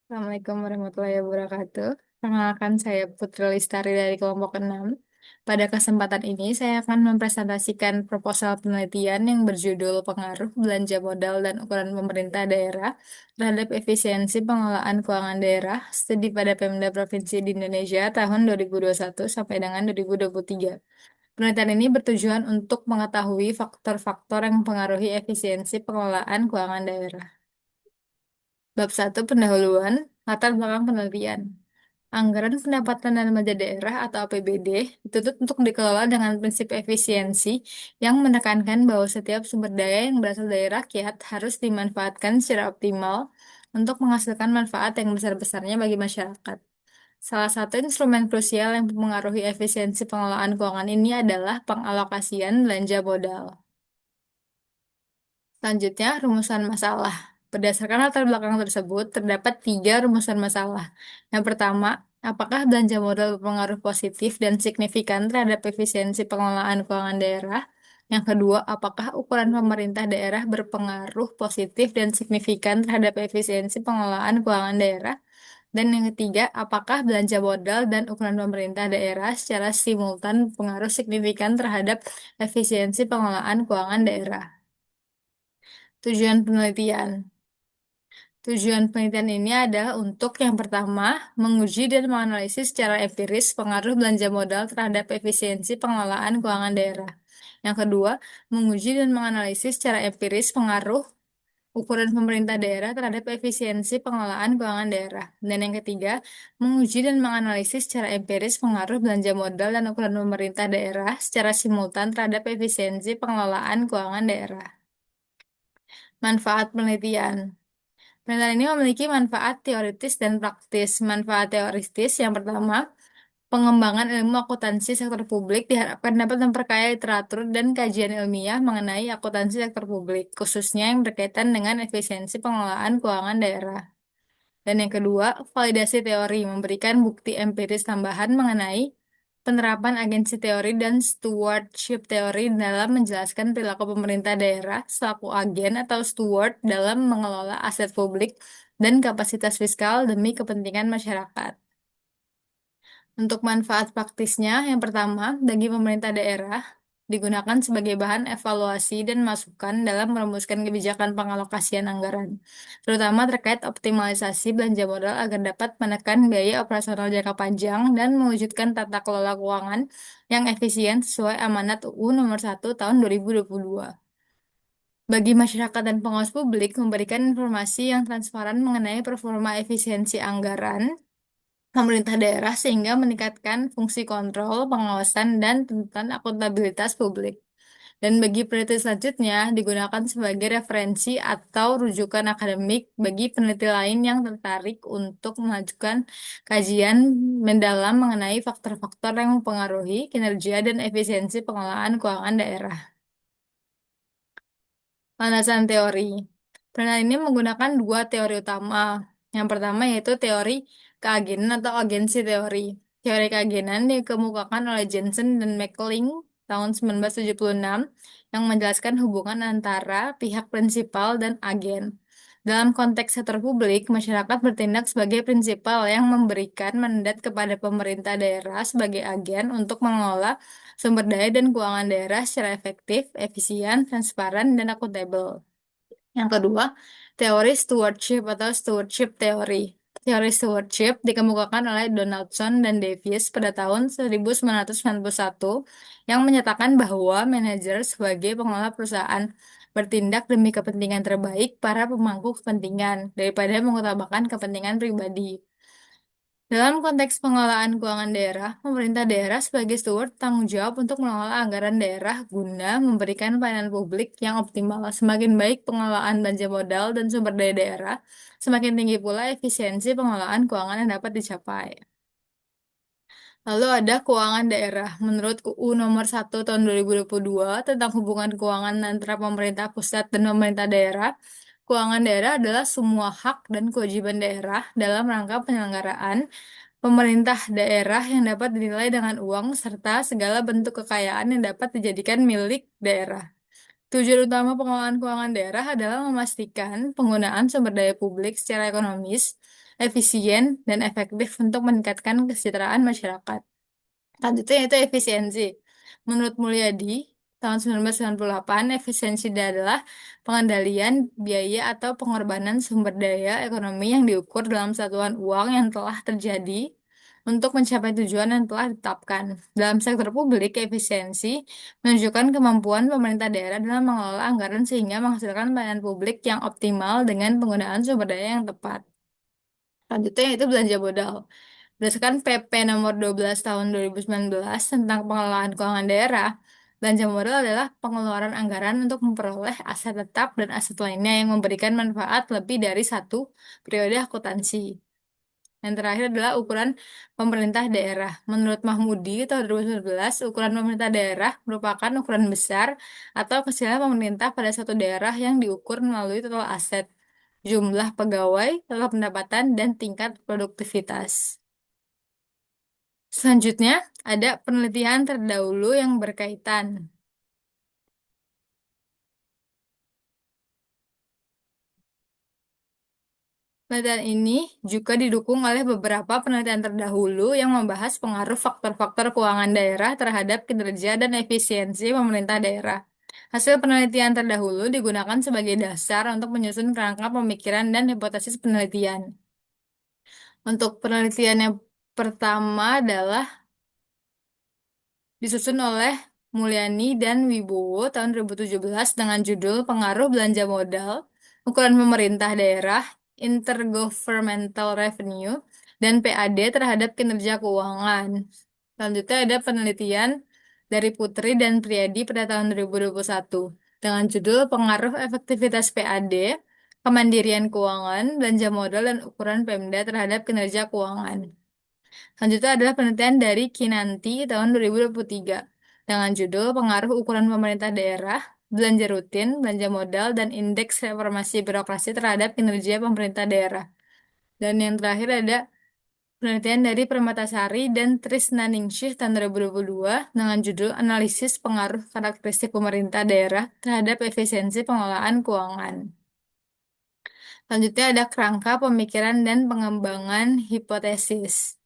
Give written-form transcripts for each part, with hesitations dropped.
Assalamualaikum warahmatullahi wabarakatuh. Perkenalkan saya Putri Lestari dari kelompok 6. Pada kesempatan ini, saya akan mempresentasikan proposal penelitian yang berjudul Pengaruh Belanja Modal dan Ukuran Pemerintah Daerah terhadap Efisiensi Pengelolaan Keuangan Daerah Studi pada Pemda Provinsi di Indonesia tahun 2021 sampai dengan 2023. Penelitian ini bertujuan untuk mengetahui faktor-faktor yang mempengaruhi efisiensi pengelolaan keuangan daerah. Bab 1 Pendahuluan, latar belakang penelitian. Anggaran pendapatan dan belanja daerah atau APBD dituntut untuk dikelola dengan prinsip efisiensi yang menekankan bahwa setiap sumber daya yang berasal dari rakyat harus dimanfaatkan secara optimal untuk menghasilkan manfaat yang besar-besarnya bagi masyarakat. Salah satu instrumen krusial yang mempengaruhi efisiensi pengelolaan keuangan ini adalah pengalokasian belanja modal. Selanjutnya, rumusan masalah. Berdasarkan latar belakang tersebut, terdapat tiga rumusan masalah. Yang pertama, apakah belanja modal berpengaruh positif dan signifikan terhadap efisiensi pengelolaan keuangan daerah? Yang kedua, apakah ukuran pemerintah daerah berpengaruh positif dan signifikan terhadap efisiensi pengelolaan keuangan daerah? Dan yang ketiga, apakah belanja modal dan ukuran pemerintah daerah secara simultan berpengaruh signifikan terhadap efisiensi pengelolaan keuangan daerah? Tujuan penelitian. Tujuan penelitian ini adalah untuk yang pertama, menguji dan menganalisis secara empiris pengaruh belanja modal terhadap efisiensi pengelolaan keuangan daerah. Yang kedua, menguji dan menganalisis secara empiris pengaruh ukuran pemerintah daerah terhadap efisiensi pengelolaan keuangan daerah. Dan yang ketiga, menguji dan menganalisis secara empiris pengaruh belanja modal dan ukuran pemerintah daerah secara simultan terhadap efisiensi pengelolaan keuangan daerah. Manfaat penelitian. Penelitian ini memiliki manfaat teoritis dan praktis. Manfaat teoritis yang pertama, pengembangan ilmu akuntansi sektor publik diharapkan dapat memperkaya literatur dan kajian ilmiah mengenai akuntansi sektor publik, khususnya yang berkaitan dengan efisiensi pengelolaan keuangan daerah. Dan yang kedua, validasi teori memberikan bukti empiris tambahan mengenai penerapan agensi teori dan stewardship teori dalam menjelaskan perilaku pemerintah daerah selaku agen atau steward dalam mengelola aset publik dan kapasitas fiskal demi kepentingan masyarakat. Untuk manfaat praktisnya, yang pertama, bagi pemerintah daerah, digunakan sebagai bahan evaluasi dan masukan dalam merumuskan kebijakan pengalokasian anggaran, terutama terkait optimalisasi belanja modal agar dapat menekan biaya operasional jangka panjang dan mewujudkan tata kelola keuangan yang efisien sesuai amanat UU Nomor 1 Tahun 2022. Bagi masyarakat dan pengawas publik, memberikan informasi yang transparan mengenai performa efisiensi anggaran pemerintah daerah sehingga meningkatkan fungsi kontrol, pengawasan, dan tuntutan akuntabilitas publik. Dan bagi peneliti selanjutnya, digunakan sebagai referensi atau rujukan akademik bagi peneliti lain yang tertarik untuk mengajukan kajian mendalam mengenai faktor-faktor yang mempengaruhi kinerja dan efisiensi pengelolaan keuangan daerah. Landasan teori. Penelitian ini menggunakan dua teori utama. Yang pertama yaitu teori keagenan atau agensi teori. Teori keagenan dikemukakan oleh Jensen dan McLean tahun 1976 yang menjelaskan hubungan antara pihak prinsipal dan agen. Dalam konteks sektor publik, masyarakat bertindak sebagai prinsipal yang memberikan mandat kepada pemerintah daerah sebagai agen untuk mengelola sumber daya dan keuangan daerah secara efektif, efisien, transparan, dan akuntabel. Yang kedua, teori stewardship atau stewardship teori. Teori stewardship dikemukakan oleh Donaldson dan Davis pada tahun 1991 yang menyatakan bahwa manajer sebagai pengelola perusahaan bertindak demi kepentingan terbaik para pemangku kepentingan daripada mengutamakan kepentingan pribadi. Dalam konteks pengelolaan keuangan daerah, pemerintah daerah sebagai steward tanggung jawab untuk mengelola anggaran daerah guna memberikan pelayanan publik yang optimal. Semakin baik pengelolaan belanja modal dan sumber daya daerah, semakin tinggi pula efisiensi pengelolaan keuangan yang dapat dicapai. Lalu ada keuangan daerah. Menurut UU Nomor 1 Tahun 2022 tentang hubungan keuangan antara pemerintah pusat dan pemerintah daerah, keuangan daerah adalah semua hak dan kewajiban daerah dalam rangka penyelenggaraan pemerintah daerah yang dapat dinilai dengan uang serta segala bentuk kekayaan yang dapat dijadikan milik daerah. Tujuan utama pengelolaan keuangan daerah adalah memastikan penggunaan sumber daya publik secara ekonomis, efisien, dan efektif untuk meningkatkan kesejahteraan masyarakat. Selanjutnya yaitu efisiensi. Menurut Mulyadi, tahun 1998, efisiensi adalah pengendalian biaya atau pengorbanan sumber daya ekonomi yang diukur dalam satuan uang yang telah terjadi untuk mencapai tujuan yang telah ditetapkan. Dalam sektor publik, efisiensi menunjukkan kemampuan pemerintah daerah dalam mengelola anggaran sehingga menghasilkan pelayanan publik yang optimal dengan penggunaan sumber daya yang tepat. Selanjutnya yaitu belanja modal. Berdasarkan PP nomor 12 tahun 2019 tentang pengelolaan keuangan daerah, belanja modal adalah pengeluaran anggaran untuk memperoleh aset tetap dan aset lainnya yang memberikan manfaat lebih dari satu periode akuntansi. Yang terakhir adalah ukuran pemerintah daerah. Menurut Mahmudi tahun 2019, ukuran pemerintah daerah merupakan ukuran besar atau kesiapan pemerintah pada satu daerah yang diukur melalui total aset, jumlah pegawai, total pendapatan, dan tingkat produktivitas. Selanjutnya, ada penelitian terdahulu yang berkaitan. Penelitian ini juga didukung oleh beberapa penelitian terdahulu yang membahas pengaruh faktor-faktor keuangan daerah terhadap kinerja dan efisiensi pemerintah daerah. Hasil penelitian terdahulu digunakan sebagai dasar untuk menyusun kerangka pemikiran dan hipotesis penelitian. Untuk penelitian yang pertama adalah disusun oleh Mulyani dan Wibowo tahun 2017 dengan judul Pengaruh Belanja Modal, Ukuran Pemerintah Daerah, Intergovernmental Revenue, dan PAD terhadap kinerja keuangan. Selanjutnya ada penelitian dari Putri dan Priyadi pada tahun 2021 dengan judul Pengaruh Efektivitas PAD, Kemandirian Keuangan, Belanja Modal, dan Ukuran Pemda terhadap Kinerja Keuangan. Selanjutnya adalah penelitian dari Kinanti tahun 2023 dengan judul Pengaruh Ukuran Pemerintah Daerah, Belanja Rutin, Belanja Modal, dan Indeks Reformasi Birokrasi terhadap Kinerja Pemerintah Daerah. Dan yang terakhir ada penelitian dari Permatasari dan Trisnaningsih tahun 2022 dengan judul Analisis Pengaruh Karakteristik Pemerintah Daerah terhadap Efisiensi Pengelolaan Keuangan. Selanjutnya ada kerangka pemikiran dan pengembangan hipotesis.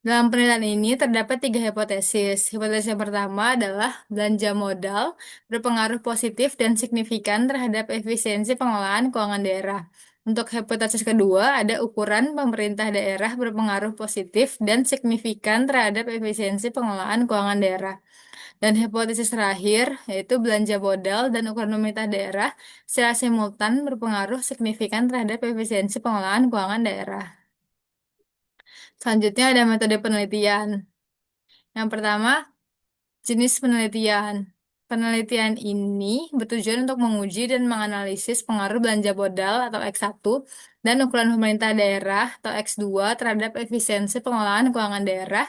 Dalam penelitian ini terdapat tiga hipotesis. Hipotesis yang pertama adalah belanja modal berpengaruh positif dan signifikan terhadap efisiensi pengelolaan keuangan daerah. Untuk hipotesis kedua, ada ukuran pemerintah daerah berpengaruh positif dan signifikan terhadap efisiensi pengelolaan keuangan daerah. Dan hipotesis terakhir, yaitu belanja modal dan ukuran pemerintah daerah secara simultan berpengaruh signifikan terhadap efisiensi pengelolaan keuangan daerah. Selanjutnya ada metode penelitian. Yang pertama, jenis penelitian. Penelitian ini bertujuan untuk menguji dan menganalisis pengaruh belanja modal atau X1 dan ukuran pemerintah daerah atau X2 terhadap efisiensi pengelolaan keuangan daerah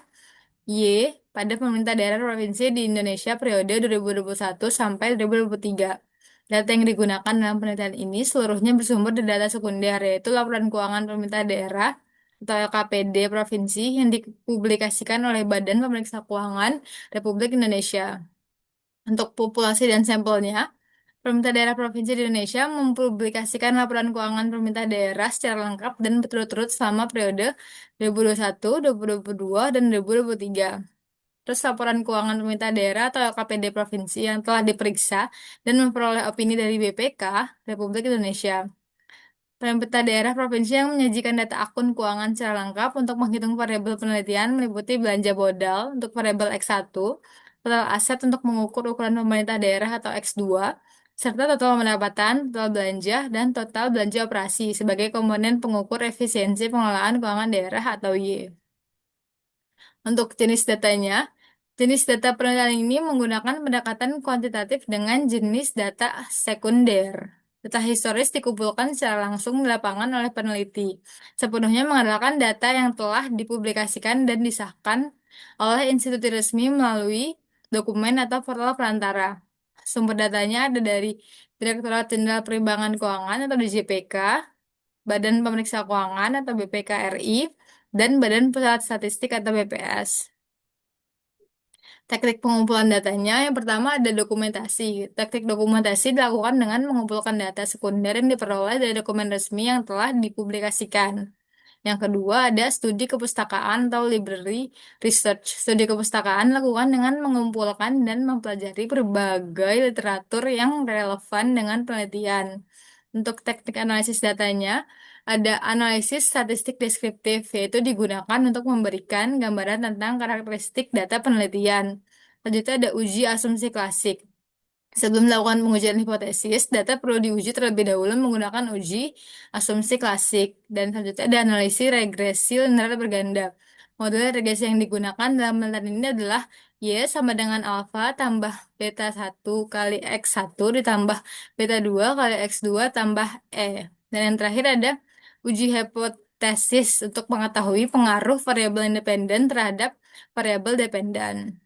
Y pada pemerintah daerah provinsi di Indonesia periode 2021 sampai 2023. Data yang digunakan dalam penelitian ini seluruhnya bersumber dari data sekunder, yaitu laporan keuangan pemerintah daerah atau LKPD provinsi yang dipublikasikan oleh Badan Pemeriksa Keuangan Republik Indonesia. Untuk populasi dan sampelnya, pemerintah daerah provinsi di Indonesia mempublikasikan laporan keuangan pemerintah daerah secara lengkap dan berturut-turut selama periode 2021, 2022, dan 2023. Terus laporan keuangan pemerintah daerah atau LKPD provinsi yang telah diperiksa dan memperoleh opini dari BPK Republik Indonesia. Pemerintah daerah provinsi yang menyajikan data akun keuangan secara lengkap untuk menghitung variabel penelitian meliputi belanja modal untuk variabel X1, total aset untuk mengukur ukuran pemerintah daerah atau X2, serta total pendapatan, total belanja, dan total belanja operasi sebagai komponen pengukur efisiensi pengelolaan keuangan daerah atau Y. Untuk jenis datanya, jenis data penelitian ini menggunakan pendekatan kuantitatif dengan jenis data sekunder. Data historis dikumpulkan secara langsung di lapangan oleh peneliti, sepenuhnya mengandalkan data yang telah dipublikasikan dan disahkan oleh institusi resmi melalui dokumen atau portal perantara. Sumber datanya ada dari Direktorat Jenderal Perimbangan Keuangan atau DJPK, Badan Pemeriksa Keuangan atau BPK RI, dan Badan Pusat Statistik atau BPS. Teknik pengumpulan datanya, yang pertama ada dokumentasi. Teknik dokumentasi dilakukan dengan mengumpulkan data sekunder yang diperoleh dari dokumen resmi yang telah dipublikasikan. Yang kedua ada studi kepustakaan atau library research. Studi kepustakaan dilakukan dengan mengumpulkan dan mempelajari berbagai literatur yang relevan dengan penelitian. Untuk teknik analisis datanya, ada analisis statistik deskriptif, yaitu digunakan untuk memberikan gambaran tentang karakteristik data penelitian. Selanjutnya ada uji asumsi klasik. Sebelum melakukan pengujian hipotesis, data perlu diuji terlebih dahulu menggunakan uji asumsi klasik. Dan selanjutnya ada analisis regresi linear berganda. Model regresi yang digunakan dalam penelitian ini adalah Y sama dengan alfa tambah beta 1 kali X1 ditambah beta 2 kali X2 tambah E. Dan yang terakhir ada uji hipotesis untuk mengetahui pengaruh variabel independen terhadap variabel dependen.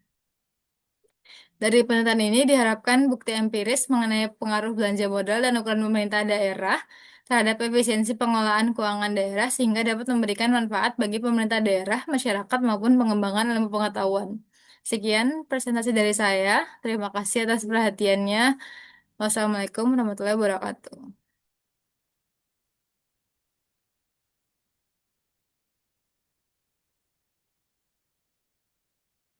Dari penelitian ini diharapkan bukti empiris mengenai pengaruh belanja modal dan ukuran pemerintah daerah terhadap efisiensi pengelolaan keuangan daerah sehingga dapat memberikan manfaat bagi pemerintah daerah, masyarakat maupun pengembangan ilmu pengetahuan. Sekian presentasi dari saya. Terima kasih atas perhatiannya. Wassalamualaikum warahmatullahi wabarakatuh.